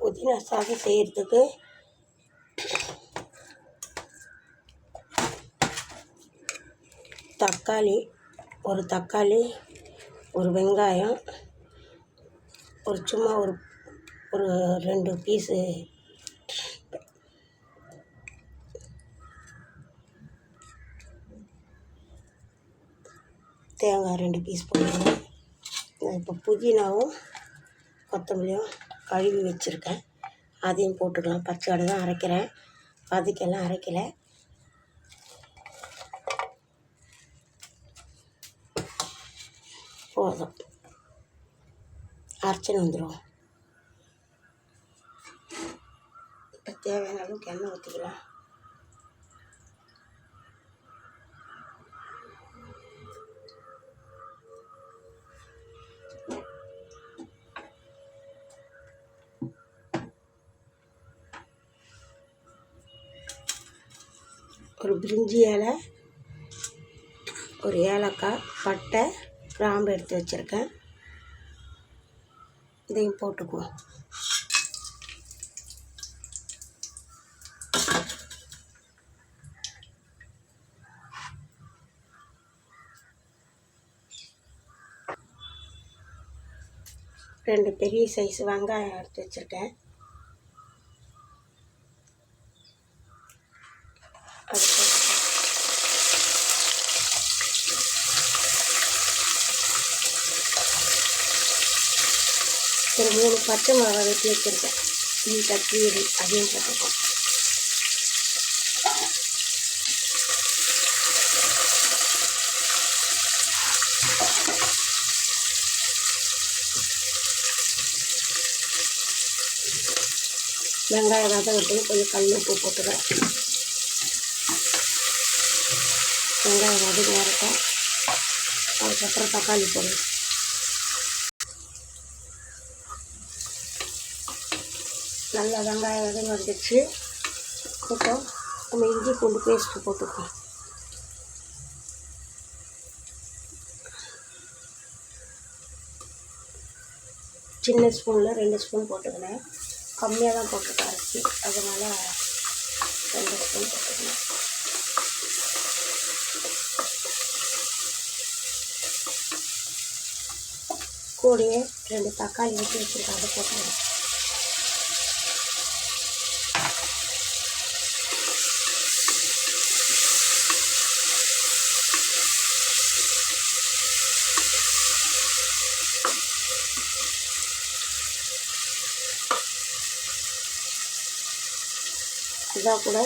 புதினா சாதம் செய்கிறதுக்கு தக்காளி, ஒரு தக்காளி, ஒரு வெங்காயம், சும்மா ஒரு 2 பீஸு தேங்காய் 2 பீஸ் போட்டுக்கணும். இப்போ புதினாவும் கொத்தமல்லியும் கழுவி வச்சுருக்கேன், அதையும் போட்டுக்கலாம். பச்சை வடை தான் அரைக்கிறேன், வதக்கெல்லாம் அரைக்கலை. போதும், அரைச்சின்னு வந்துடும். இப்போ தேவையான அளவுக்கு எண்ணெய் ஊற்றிக்கலாம். ஒரு பிரிஞ்சி இலை, ஒரு ஏலக்காய், பட்டை, கிராம்பு எடுத்து வச்சுருக்கேன், இதையும் போட்டுக்குவோம். ரெண்டு பெரிய சைஸ் வெங்காயம் எடுத்து வச்சுருக்கேன், அது ஒரு 3 பச்சை மிளகா வெட்டி வச்சுருக்கேன், நீட்டாக கீரி அதையும் போட்டுருக்கோம். வெங்காயம் வதங்கட்டு கொஞ்சம் கல் உப்பு போட்டுக்கிறேன். வெங்காயம் வதங்கி வரட்டும், அதுக்கப்புறம் தக்காளி போடுவேன். நல்லா வெங்காயம் வதங்கி வந்துடுச்சு. இப்போ நம்ம இஞ்சி பூண்டு பேஸ்ட்டு போட்டுக்குவோம். சின்ன ஸ்பூனில் 2 ஸ்பூன் போட்டுக்கினேன், கம்மியாக தான் போட்டிருக்கேன் அரிசி, அதனால் 2 ஸ்பூன் போட்டுக்கணும். கூடயே 2 தக்காளி வெட்டி வச்சுருக்கேன், அதை போட்டுக்கணும். இதாக கூட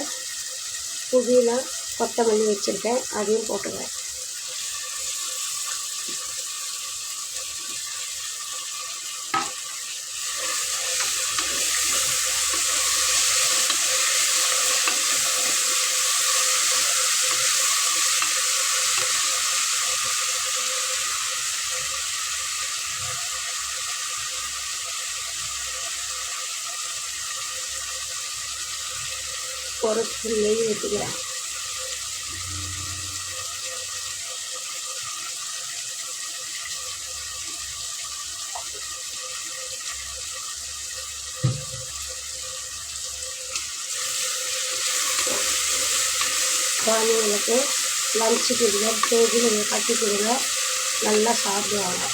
புதினா, கொத்தமல்லி வச்சுருக்கேன், அதையும் போட்டுக்கிறேன். ஒரு ஸ்பூன் நெய் ஊற்றிக்கிறேன். குழந்தைங்களுக்கு லஞ்சுக்கு கேஜி நீங்கள் கட்டி கொடுங்க, நல்லா சாப்பிடுவாங்க.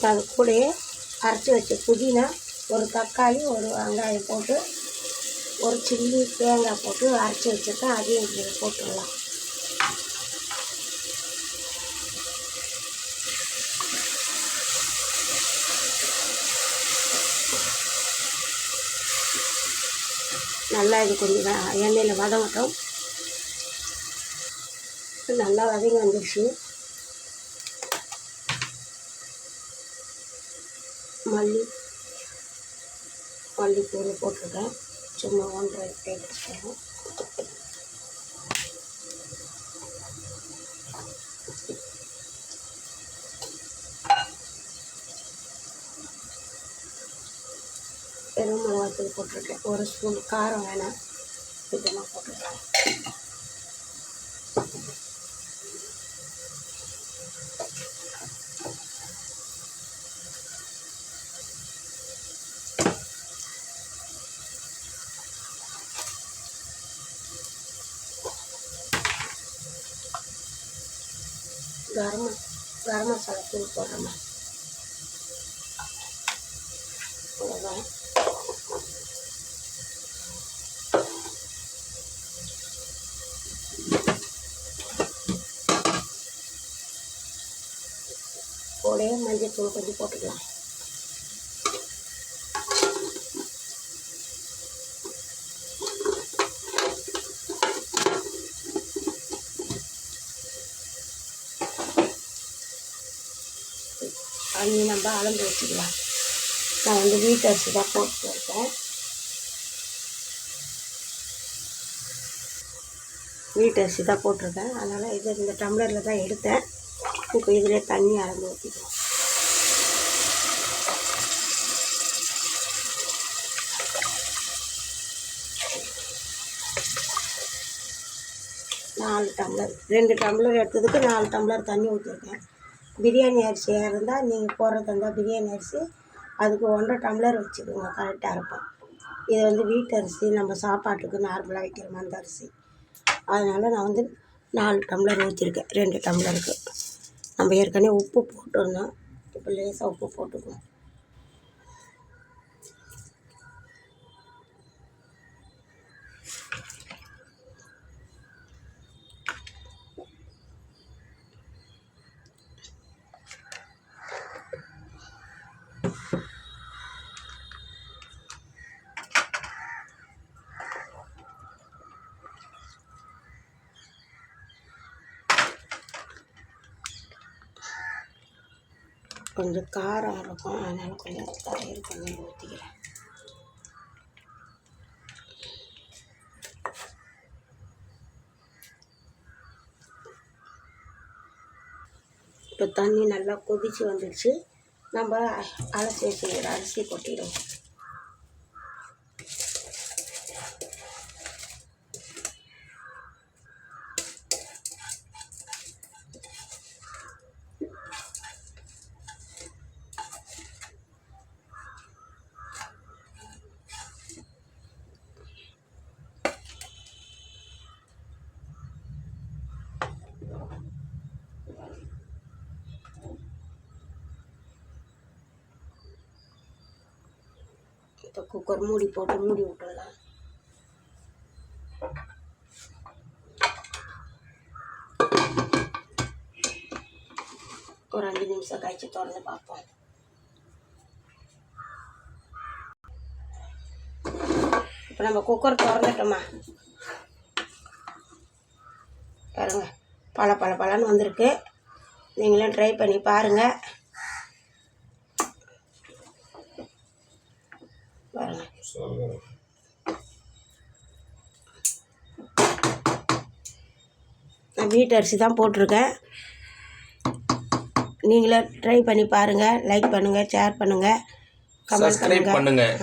அது கூடயே அரைச்சி வச்ச புதினா, ஒரு தக்காளி, ஒரு வெங்காயம் போட்டு, ஒரு சில்லி தேங்காய் போட்டு அரைச்சி வச்சுருக்கேன், அதையும் இதில் போட்டுடலாம். நல்லா இது கொஞ்சம் எண்ணெயில் வதங்கட்டும். நல்லா வதங்கி வந்துடுச்சு. மல்லித்தூள் போட்டிருக்கேன், சும்மா 1.5 டேபிள் ஸ்பூன். வெறும் மிளகாத்தூள் போட்டிருக்கேன். 1 ஸ்பூன் காரம் வேணாம், சுத்தமாக போட்டுருக்கேன். கரம் மசாலா தூள் போடுறோமா, அவ்வளோதான். கூடவே மஞ்சள் தூள் கொஞ்சம் போட்டுக்கலாம். தண்ணி நம்ம அளந்து வச்சுக்கலாம். நான் வந்து வீட்டு அரிசி தான் போட்டுருக்கேன். வீட்டு அரிசி தான் போட்டிருக்கேன். அதனால் இந்த டம்ளரில் தான் எடுத்தேன். இப்போ இதில் தண்ணி அளந்து ஊற்றிக்கலாம். நாலு டம்ளர் 2 டம்ளர் எடுத்ததுக்கு 4 டம்ளர் தண்ணி ஊற்றிருக்கேன். பிரியாணி அரிசியாக இருந்தால் நீங்கள் போடுறது இருந்தால் பிரியாணி அரிசி அதுக்கு 1.5 டம்ளர் வச்சுக்கோங்க, கரெக்டாக இருக்கும். இது வந்து வீட்டு அரிசி, நம்ம சாப்பாட்டுக்கு நார்மலாக வைக்கிற மாதிரி அரிசி. அதனால் நான் வந்து 4 டம்ளர் ஊற்றிருக்கேன் 2 டம்ளருக்கு. நம்ம ஏற்கனவே உப்பு போட்டுருந்தோம், இப்போ லேசாக உப்பு போட்டுக்குவோம். கொஞ்சம் காரம் இருக்கும், அதனால் கொஞ்சம் தயிர் கொஞ்சம் ஊற்றிக்கிறேன். இப்போ தண்ணி நல்லா கொதித்து வந்துடுச்சு. நம்ம அலசி வச்சுக்கிற அரிசி கொட்டிடுவோம். இப்போ குக்கர் மூடி போட்டு மூடி விட்டுடலாம். ஒரு 5 நிமிஷம் கழிச்சு திறந்து பார்ப்போம். இப்போ நம்ம குக்கர் திறந்துட்டோமா, பாருங்க பலன்னு வந்திருக்கு. நீங்களும் ட்ரை பண்ணி பாருங்கள். பாருங்க, நான் வீட்டு அரிசி தான் போட்டிருக்கேன். நீங்களே ட்ரை பண்ணி பாருங்கள். லைக் பண்ணுங்கள், ஷேர் பண்ணுங்கள், கமெண்ட் பண்ணுங்கள்.